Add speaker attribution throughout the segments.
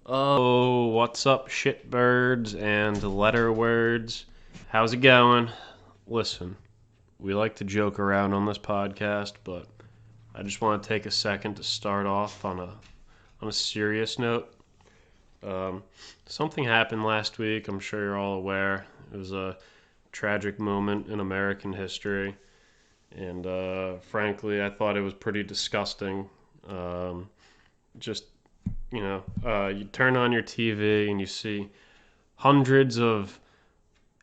Speaker 1: Oh, what's up, shitbirds and letter words? How's it going? Listen, we like to joke around on this podcast, but I just want to take a second to start off on a serious note. Um, Something happened last week. I'm sure you're all aware. It was a tragic moment in American history, and frankly, I thought it was pretty disgusting. Just you turn on your TV and you see hundreds of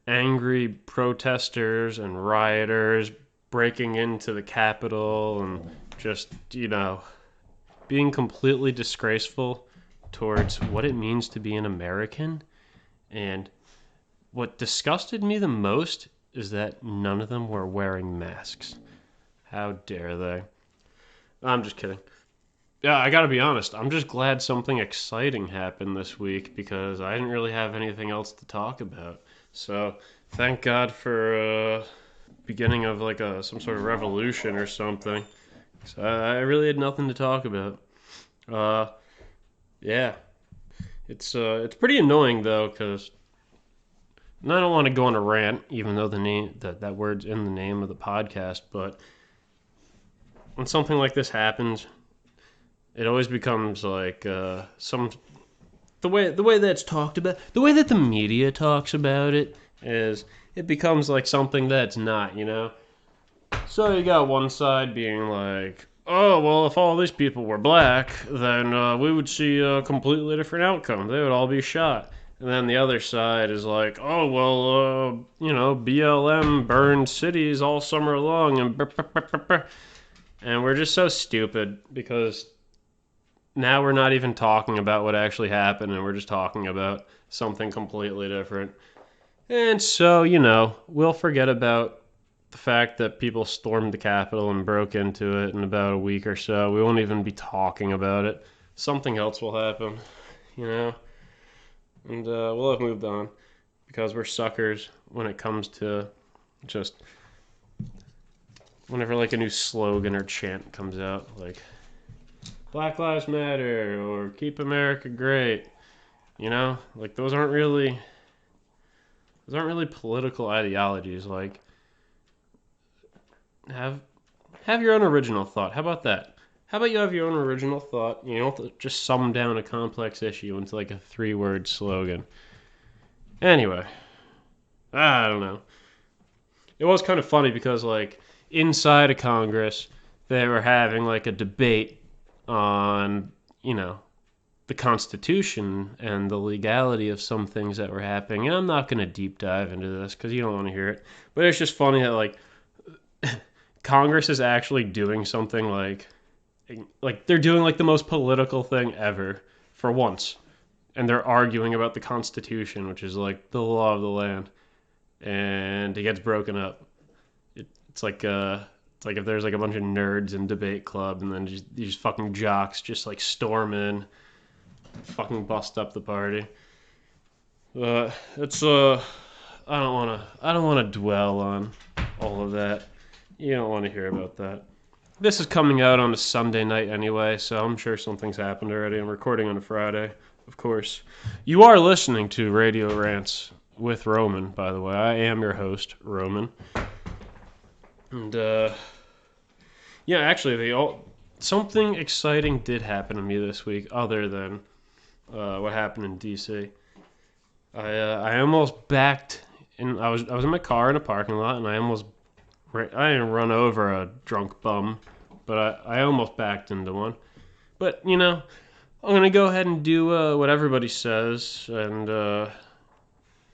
Speaker 1: angry protesters and rioters breaking into the Capitol and just, being completely disgraceful towards what it means to be an American. And what disgusted me the most is that none of them were wearing masks. How dare they? I'm just kidding. Yeah, I gotta be honest. I'm just glad something exciting happened this week because I didn't really have anything else to talk about. So thank God for beginning of like some sort of revolution or something. So I really had nothing to talk about. Yeah, it's pretty annoying though because I don't want to go on a rant, even though that word's in the name of the podcast. But when something like this happens, it always becomes like the way that it's talked about, the way that the media talks about it is it becomes like something that's not, So you got one side being like, oh well, if all these people were black, then we would see a completely different outcome. They would all be shot. And then the other side is like, oh well, BLM burned cities all summer long, and we're just so stupid because now we're not even talking about what actually happened, and we're just talking about something completely different. And so, we'll forget about the fact that people stormed the Capitol and broke into it in about a week or so. We won't even be talking about it. Something else will happen, and we'll have moved on because we're suckers when it comes to just whenever like a new slogan or chant comes out, like Black Lives Matter or Keep America Great. Like those aren't really political ideologies. Like have your own original thought. How about that? How about you have your own original thought? You don't just sum down a complex issue into like a 3-word slogan. Anyway, I don't know. It was kind of funny because like inside of Congress, they were having like a debate on, the Constitution and the legality of some things that were happening. And I'm not going to deep dive into this because you don't want to hear it. But it's just funny that, like, Congress is actually doing something like they're doing, like, the most political thing ever for once. And they're arguing about the Constitution, which is, like, the law of the land. And it gets broken up. It's like if there's like a bunch of nerds in debate club and then just these fucking jocks just like storm in, fucking bust up the party. It's I don't wanna dwell on all of that. You don't want to hear about that. This is coming out on a Sunday night anyway, so I'm sure something's happened already. I'm recording on a Friday, of course. You are listening to Radio Rants with Roman, by the way. I am your host, Roman. And actually, something exciting did happen to me this week, other than what happened in DC. I almost backed in. I was in my car in a parking lot, and I didn't run over a drunk bum, but I almost backed into one. But I'm gonna go ahead and do what everybody says and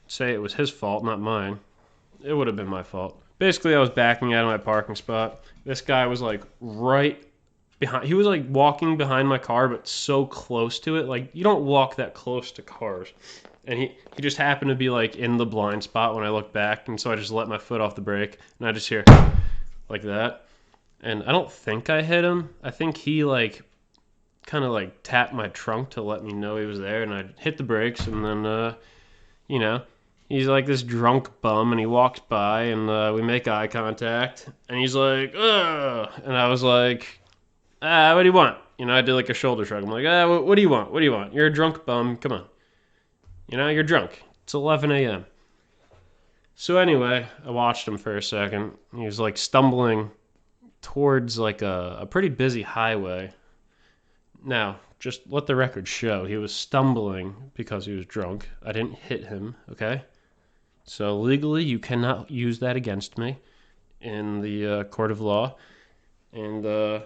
Speaker 1: say it was his fault, not mine. It would have been my fault. Basically, I was backing out of my parking spot. This guy was like right behind. He was like walking behind my car, but so close to it. Like you don't walk that close to cars. And he just happened to be like in the blind spot when I looked back, and so I just let my foot off the brake, and I just hear like that. And I don't think I hit him. I think he like kind of like tapped my trunk to let me know he was there, and I hit the brakes, and then he's like this drunk bum, and he walks by, and we make eye contact, and he's like, ugh, and I was like, what do you want? I did like a shoulder shrug. I'm like, what do you want? What do you want? You're a drunk bum. Come on. You're drunk. It's 11 a.m. So anyway, I watched him for a second. He was like stumbling towards like a pretty busy highway. Now, just let the record show, he was stumbling because he was drunk. I didn't hit him, okay? So legally, you cannot use that against me in the court of law. And, yeah,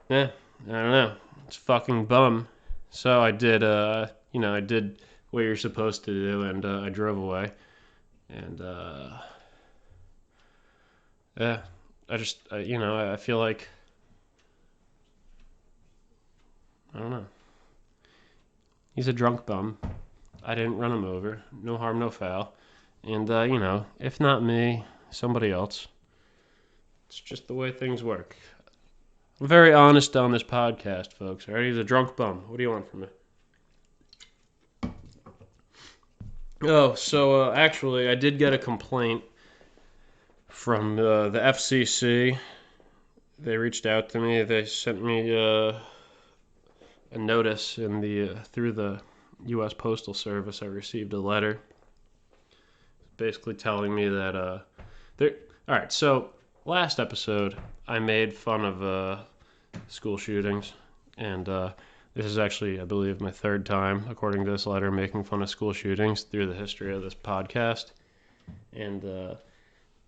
Speaker 1: I don't know. It's fucking bum. So I did, I did what you're supposed to do, and I drove away. And, yeah, I feel like, I don't know. He's a drunk bum. I didn't run him over. No harm, no foul. And, if not me, somebody else. It's just the way things work. I'm very honest on this podcast, folks. All right, he's a drunk bum. What do you want from me? Oh, so actually, I did get a complaint from the FCC. They reached out to me. They sent me a notice through the U.S. Postal Service. I received a letter basically telling me that all right, so last episode I made fun of school shootings, and this is actually, I believe, my third time, according to this letter, making fun of school shootings through the history of this podcast. And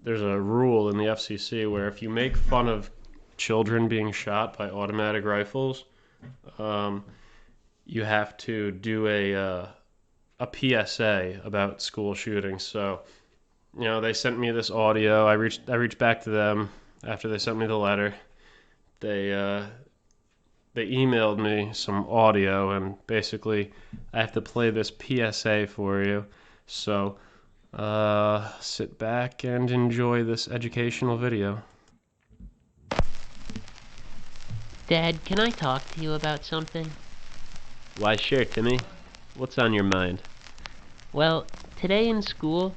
Speaker 1: there's a rule in the FCC where if you make fun of children being shot by automatic rifles, you have to do a PSA about school shootings. So, they sent me this audio. I reached back to them after they sent me the letter. They emailed me some audio, and basically I have to play this PSA for you. So, sit back and enjoy this educational video.
Speaker 2: Dad, can I talk to you about something?
Speaker 1: Why, sure, Timmy. What's on your mind?
Speaker 2: Well, today in school,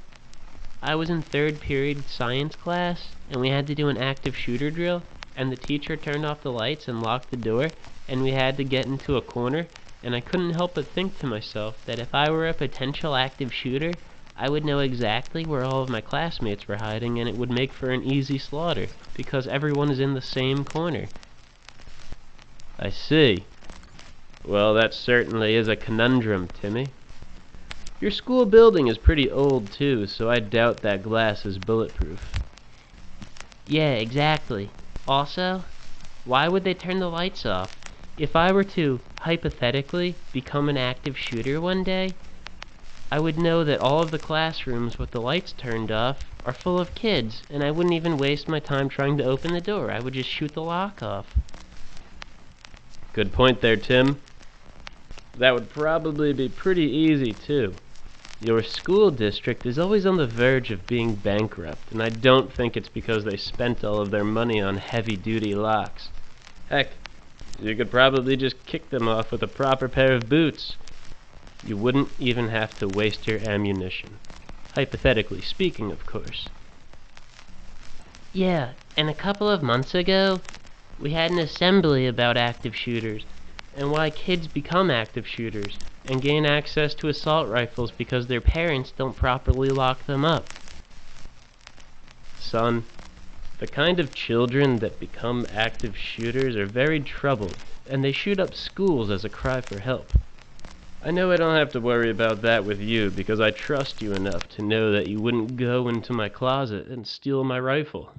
Speaker 2: I was in third period science class, and we had to do an active shooter drill, and the teacher turned off the lights and locked the door, and we had to get into a corner, and I couldn't help but think to myself that if I were a potential active shooter, I would know exactly where all of my classmates were hiding, and it would make for an easy slaughter, because everyone is in the same corner.
Speaker 1: I see. Well, that certainly is a conundrum, Timmy. Your school building is pretty old, too, so I doubt that glass is bulletproof.
Speaker 2: Yeah, exactly. Also, why would they turn the lights off? If I were to, hypothetically, become an active shooter one day, I would know that all of the classrooms with the lights turned off are full of kids, and I wouldn't even waste my time trying to open the door. I would just shoot the lock off.
Speaker 1: Good point there, Tim. That would probably be pretty easy, too. Your school district is always on the verge of being bankrupt, and I don't think it's because they spent all of their money on heavy-duty locks. Heck, you could probably just kick them off with a proper pair of boots. You wouldn't even have to waste your ammunition. Hypothetically speaking, of course.
Speaker 2: Yeah, and a couple of months ago, we had an assembly about active shooters, and why kids become active shooters, and gain access to assault rifles because their parents don't properly lock them up.
Speaker 1: Son, the kind of children that become active shooters are very troubled, and they shoot up schools as a cry for help. I know I don't have to worry about that with you because I trust you enough to know that you wouldn't go into my closet and steal my rifle.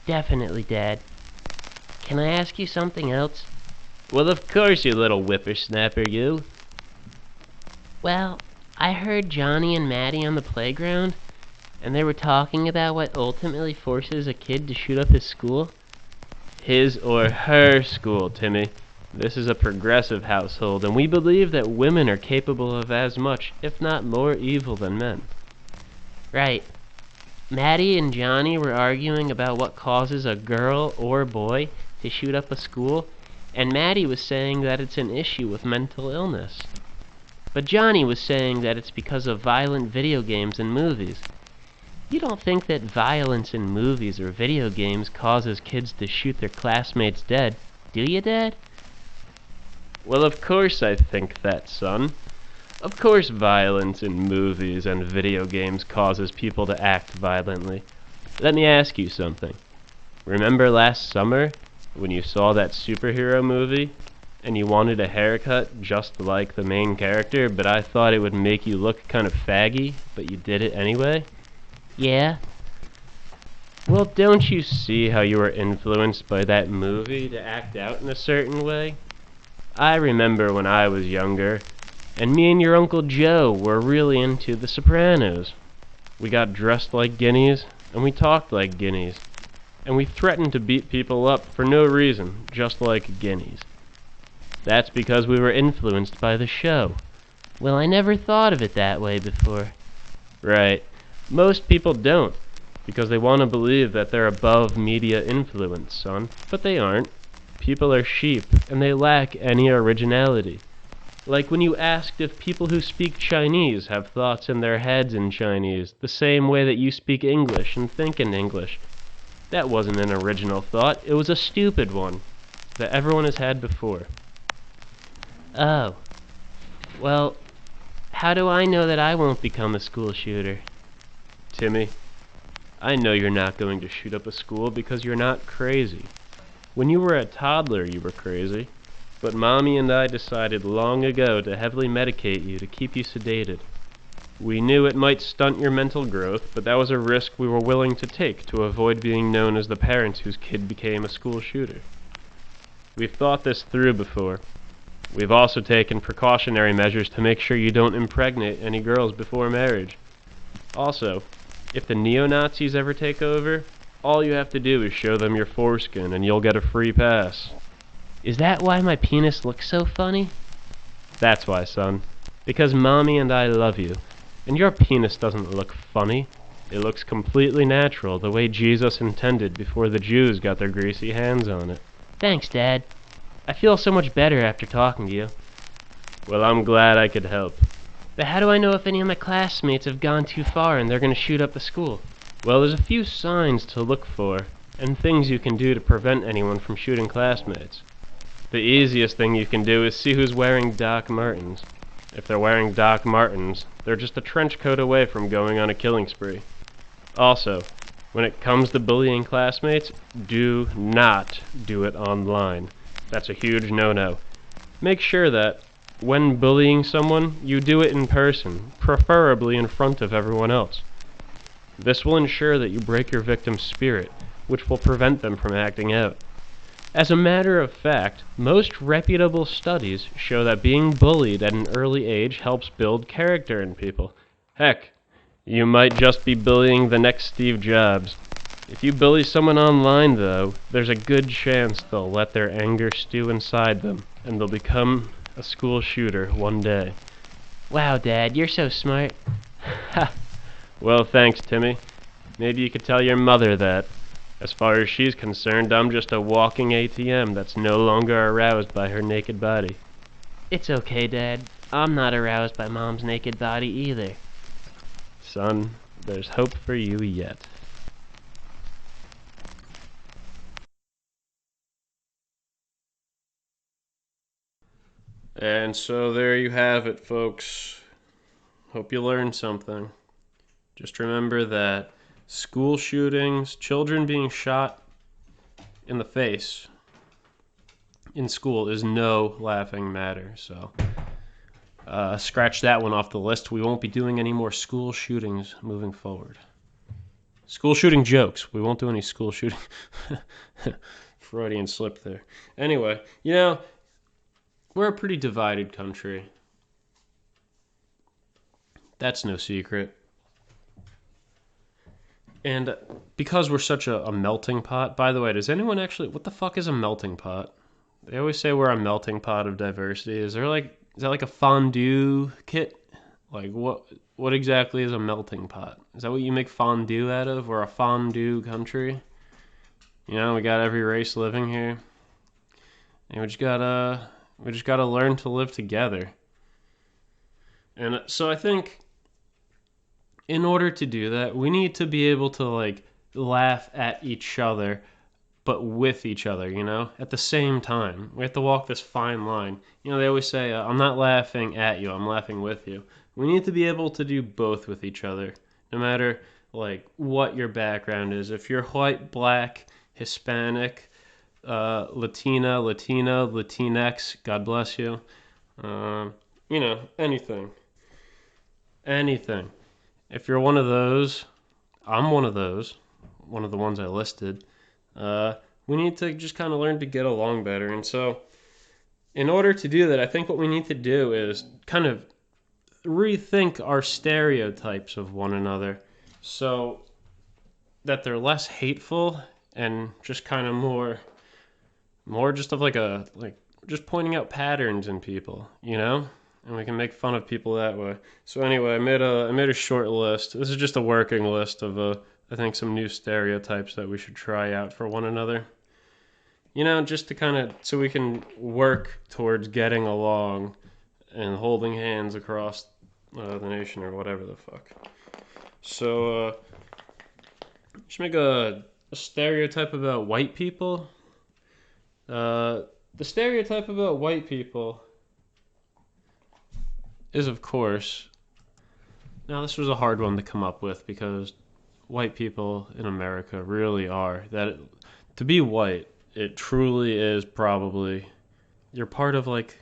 Speaker 2: Definitely, Dad. Can I ask you something else?
Speaker 1: Well, of course, you little whippersnapper, you.
Speaker 2: Well, I heard Johnny and Maddie on the playground, and they were talking about what ultimately forces a kid to shoot up his school.
Speaker 1: His or her school, Timmy. This is a progressive household, and we believe that women are capable of as much, if not more, evil than men.
Speaker 2: Right. Maddie and Johnny were arguing about what causes a girl or boy to shoot up a school, and Maddie was saying that it's an issue with mental illness. But Johnny was saying that it's because of violent video games and movies. You don't think that violence in movies or video games causes kids to shoot their classmates dead, do you, Dad?
Speaker 1: Well, of course I think that, son. Of course violence in movies and video games causes people to act violently. Let me ask you something. Remember last summer when you saw that superhero movie and you wanted a haircut just like the main character, but I thought it would make you look kind of faggy, but you did it anyway?
Speaker 2: Yeah?
Speaker 1: Well, don't you see how you were influenced by that movie to act out in a certain way? I remember when I was younger, and me and your Uncle Joe were really into The Sopranos. We got dressed like guineas, and we talked like guineas, and we threatened to beat people up for no reason, just like guineas. That's because we were influenced by the show.
Speaker 2: Well, I never thought of it that way before.
Speaker 1: Right. Most people don't, because they want to believe that they're above media influence, son. But they aren't. People are sheep, and they lack any originality. Like when you asked if people who speak Chinese have thoughts in their heads in Chinese, the same way that you speak English and think in English. That wasn't an original thought, it was a stupid one that everyone has had before.
Speaker 2: Oh. Well, how do I know that I won't become a school shooter?
Speaker 1: Timmy, I know you're not going to shoot up a school because you're not crazy. When you were a toddler, you were crazy. But Mommy and I decided long ago to heavily medicate you to keep you sedated. We knew it might stunt your mental growth, but that was a risk we were willing to take to avoid being known as the parents whose kid became a school shooter. We've thought this through before. We've also taken precautionary measures to make sure you don't impregnate any girls before marriage. Also, if the neo-Nazis ever take over, all you have to do is show them your foreskin and you'll get a free pass.
Speaker 2: Is that why my penis looks so funny?
Speaker 1: That's why, son. Because Mommy and I love you. And your penis doesn't look funny. It looks completely natural, the way Jesus intended before the Jews got their greasy hands on it.
Speaker 2: Thanks, Dad. I feel so much better after talking to you.
Speaker 1: Well, I'm glad I could help.
Speaker 2: But how do I know if any of my classmates have gone too far and they're going to shoot up the school?
Speaker 1: Well, there's a few signs to look for, and things you can do to prevent anyone from shooting classmates. The easiest thing you can do is see who's wearing Doc Martens. If they're wearing Doc Martens, they're just a trench coat away from going on a killing spree. Also, when it comes to bullying classmates, do not do it online. That's a huge no-no. Make sure that, when bullying someone, you do it in person, preferably in front of everyone else. This will ensure that you break your victim's spirit, which will prevent them from acting out. As a matter of fact, most reputable studies show that being bullied at an early age helps build character in people. Heck, you might just be bullying the next Steve Jobs. If you bully someone online, though, there's a good chance they'll let their anger stew inside them, and they'll become a school shooter one day.
Speaker 2: Wow, Dad, you're so smart. Ha!
Speaker 1: Well, thanks, Timmy. Maybe you could tell your mother that. As far as she's concerned, I'm just a walking ATM that's no longer aroused by her naked body.
Speaker 2: It's okay, Dad. I'm not aroused by Mom's naked body either.
Speaker 1: Son, there's hope for you yet. And so there you have it, folks. Hope you learned something. Just remember that school shootings, children being shot in the face in school is no laughing matter. So scratch that one off the list. We won't be doing any more school shootings moving forward. School shooting jokes. We won't do any school shooting. Freudian slip there. Anyway, we're a pretty divided country. That's no secret. And because we're such a melting pot, by the way, does anyone actually, what the fuck is a melting pot? They always say we're a melting pot of diversity. Is that like a fondue kit? Like what exactly is a melting pot? Is that what you make fondue out of? We're a fondue country. We got every race living here. And we just gotta learn to live together. And so I think in order to do that, we need to be able to like laugh at each other, but with each other, at the same time. We have to walk this fine line. They always say, I'm not laughing at you, I'm laughing with you. We need to be able to do both with each other, no matter like what your background is. If you're white, black, Hispanic, Latina, Latino, Latinx, God bless you. Anything. Anything. If you're one of those, I'm one of those, one of the ones I listed. We need to just kind of learn to get along better. And so, in order to do that, I think what we need to do is kind of rethink our stereotypes of one another so that they're less hateful and just kind of more just of like just pointing out patterns in people, and we can make fun of people that way. So anyway, I made a short list. This is just a working list of I think some new stereotypes that we should try out for one another. Just to kind of so we can work towards getting along and holding hands across the nation or whatever the fuck. So just make a stereotype about white people. The stereotype about white people is, of course, now this was a hard one to come up with because white people in America really are to be white, it truly is probably, you're part of like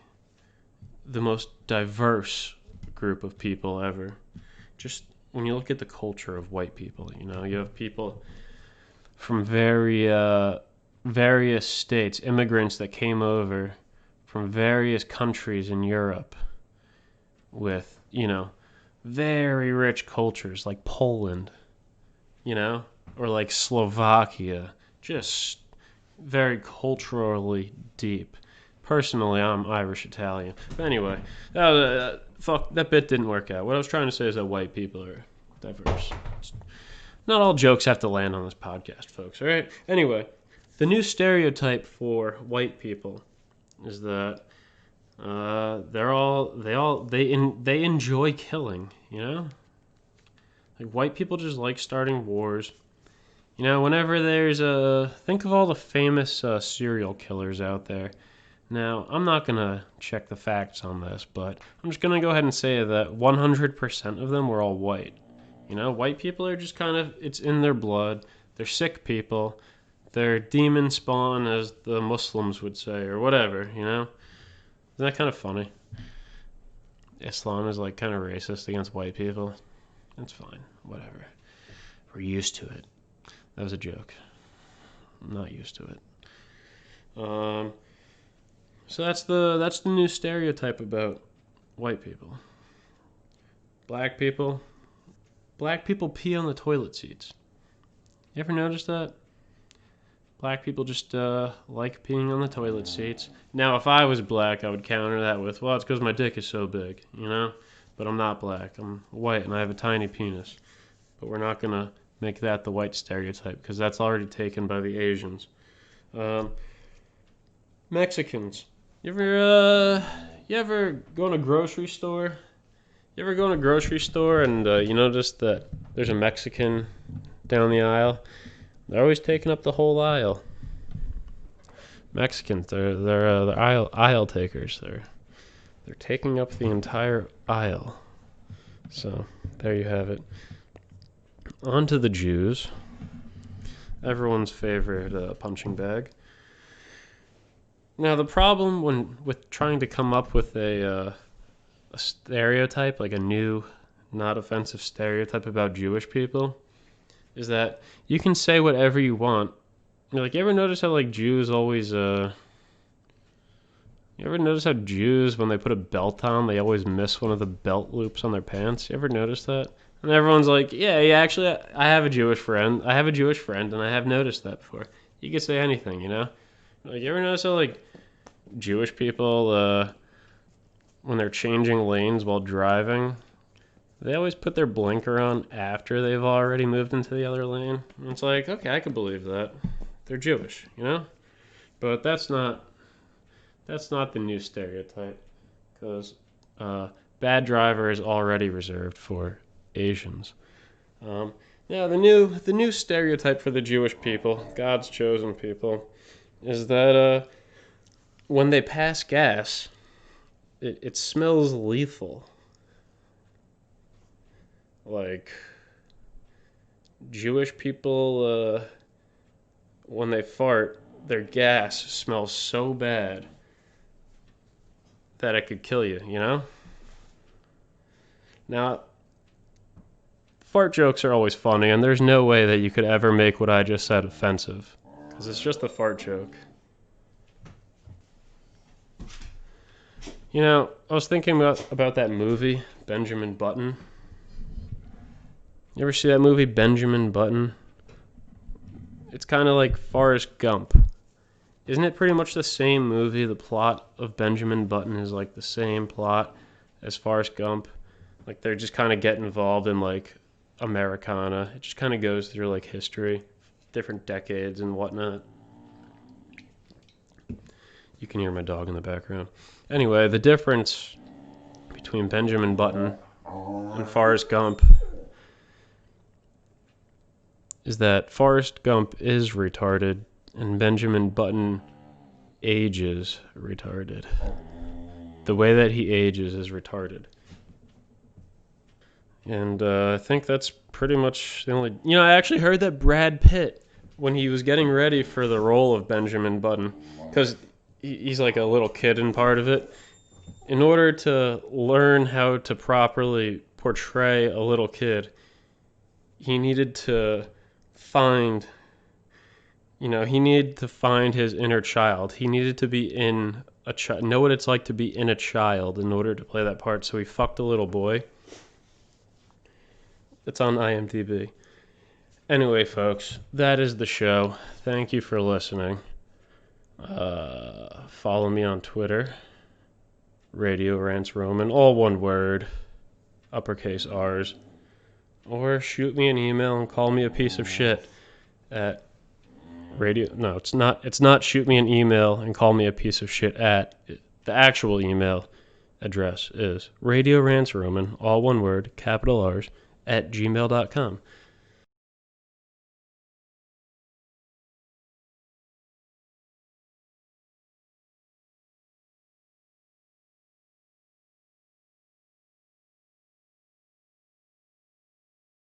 Speaker 1: the most diverse group of people ever. Just when you look at the culture of white people, you have people from various states, immigrants that came over from various countries in Europe with, very rich cultures like Poland, or like Slovakia, just very culturally deep. Personally, I'm Irish Italian. But anyway, that bit didn't work out. What I was trying to say is that white people are diverse. Not all jokes have to land on this podcast, folks, all right? Anyway, the new stereotype for white people is that they enjoy killing, Like white people just like starting wars. Whenever there's think of all the famous serial killers out there. Now, I'm not going to check the facts on this, but I'm just going to go ahead and say that 100% of them were all white. White people are just kind of, it's in their blood. They're sick people. They're demon spawn, as the Muslims would say, or whatever, Isn't that kind of funny? Islam is like kind of racist against white people. That's fine. Whatever. We're used to it. That was a joke. I'm not used to it. So that's the new stereotype about white people. Black people pee on the toilet seats. You ever notice that? Black people just like peeing on the toilet seats. Now, if I was black, I would counter that with, well, it's because my dick is so big, But I'm not black. I'm white, and I have a tiny penis. But we're not going to make that the white stereotype, because that's already taken by the Asians. Mexicans. You ever go in a grocery store? You ever go in a grocery store and you notice that there's a Mexican down the aisle? They're always taking up the whole aisle. Mexicans, they're aisle takers. They're taking up the entire aisle. So there you have it. On to the Jews. Everyone's favorite punching bag. Now the problem with trying to come up with a stereotype, like a new, not offensive stereotype about Jewish people, is that you can say whatever you want. You ever notice how Jews always you ever notice how Jews, when they put a belt on, they always miss one of the belt loops on their pants? You ever notice that? And everyone's like, yeah, actually, I have a Jewish friend. I have a Jewish friend, and I have noticed that before. You can say anything, you ever notice how Jewish people, when they're changing lanes while driving, they always put their blinker on after they've already moved into the other lane? And it's like, okay, I can believe that. They're Jewish, But that's not the new stereotype, because bad driver is already reserved for Asians. Now the new stereotype for the Jewish people, God's chosen people, is that when they pass gas, it smells lethal. Like Jewish people, when they fart, their gas smells so bad that it could kill you. You know. Now, fart jokes are always funny, and there's no way that you could ever make what I just said offensive, because it's just a fart joke. You know, I was thinking about that movie, Benjamin Button. You ever see that movie, Benjamin Button? It's kind of like Forrest Gump. Isn't it pretty much the same movie? The plot of Benjamin Button is like the same plot as Forrest Gump. Like they're just kind of get involved in like Americana. It just kind of goes through like history, different decades and whatnot. You can hear my dog in the background. Anyway, the difference between Benjamin Button and Forrest Gump is that Forrest Gump is retarded and Benjamin Button ages retarded. The way that he ages is retarded. And I think that's pretty much the only... You know, I actually heard that Brad Pitt, when he was getting ready for the role of Benjamin Button, because he's like a little kid in part of it, in order to learn how to properly portray a little kid, he needed to find... You know, he needed to find his inner child. He needed to be in a child, know what it's like to be in a child in order to play that part. So he fucked a little boy. It's on IMDb. Anyway, folks, that is the show. Thank you for listening. Follow me on Twitter. Radio Rants Roman, all one word, uppercase R's. Or shoot me an email and call me a piece of shit at radio. No, it's not shoot me an email and call me a piece of shit at. The actual email address is Radio Rants Roman, all one word, capital R's, @gmail.com.